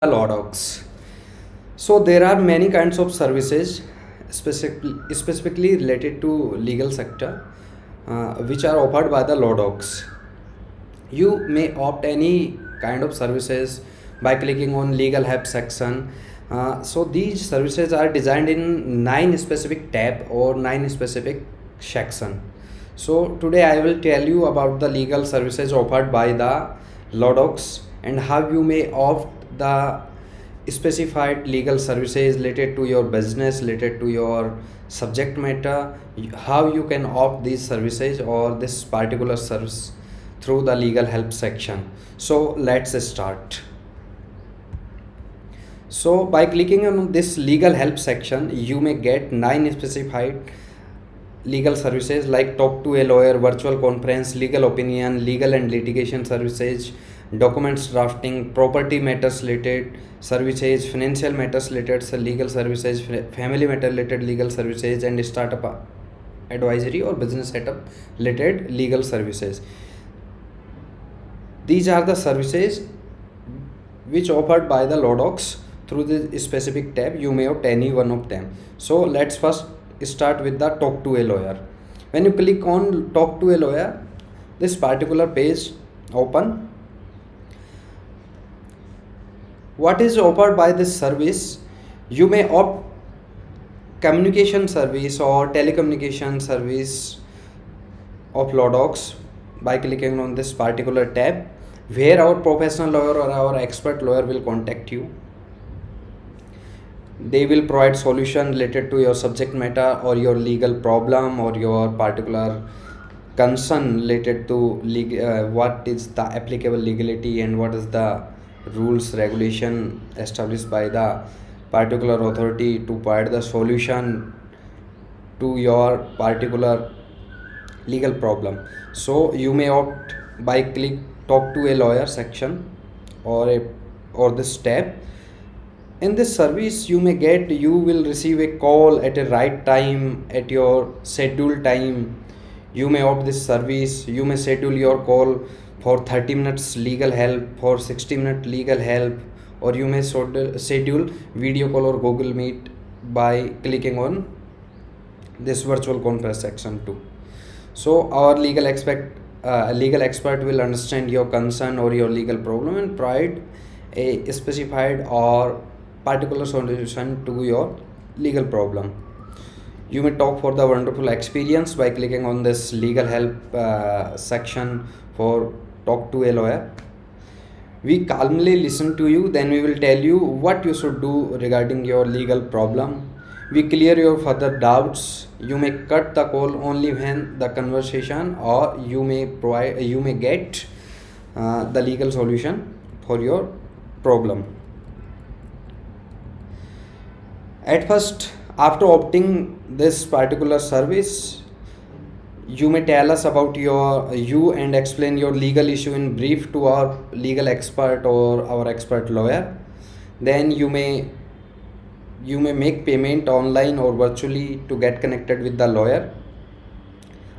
Law docs. So there are many kinds of services specifically related to legal sector which are offered by the law docs. You may opt any kind of services by clicking on legal help section. So these services are designed in 9 specific tab or 9 specific section. So today I will tell you about the legal services offered by the law docs and how you may opt the specified legal services related to your business, related to your subject matter, how you can opt these services or this particular service through the legal help section. So let's start. So by clicking on this legal help section, you may get 9 specified legal services like talk to a lawyer, virtual conference, legal opinion, legal and litigation services, documents drafting, property matters related services, financial matters related legal services, family matter related legal services, and startup advisory or business setup related legal services. These are the services which offered by the law docs through this specific tab. You may opt any one of them. So let's first start with the talk to a lawyer. When you click on talk to a lawyer, this particular page open. What is offered by this service? You may opt communication service or telecommunication service of law docs by clicking on this particular tab, where our professional lawyer or our expert lawyer will contact you. They will provide solution related to your subject matter or your legal problem or your particular concern related to what is the applicable legality and what is the rules regulation established by the particular authority to provide the solution to your particular legal problem. So you may opt by click talk to a lawyer section or this tab. In this service you will receive a call at a right time at your scheduled time. You may opt this service. You may schedule your call for 30 minutes legal help, for 60-minute legal help, or you may schedule video call or Google Meet by clicking on this virtual conference section too. So our legal expert will understand your concern or your legal problem and provide a specified or particular solution to your legal problem. You may talk for the wonderful experience by clicking on this legal help section for talk to a lawyer. We calmly listen to you, then we will tell you what you should do regarding your legal problem. We clear your further doubts. You may cut the call only when the conversation, or you may get the legal solution for your problem. At first, after opting this particular service, you may tell us about you and explain your legal issue in brief to our legal expert or our expert lawyer. Then you may make payment online or virtually to get connected with the lawyer.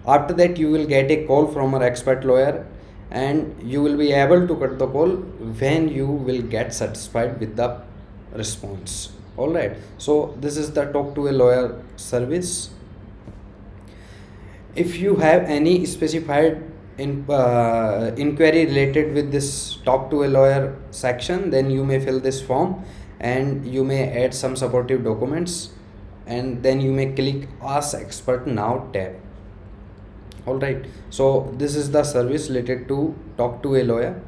After that, you will get a call from our expert lawyer and you will be able to cut the call when you will get satisfied with the response. All right, so this is the talk to a lawyer service. If you have any specified inquiry related with this talk to a lawyer section, then you may fill this form and you may add some supportive documents, and then you may click ask expert now tab. All right, so this is the service related to talk to a lawyer.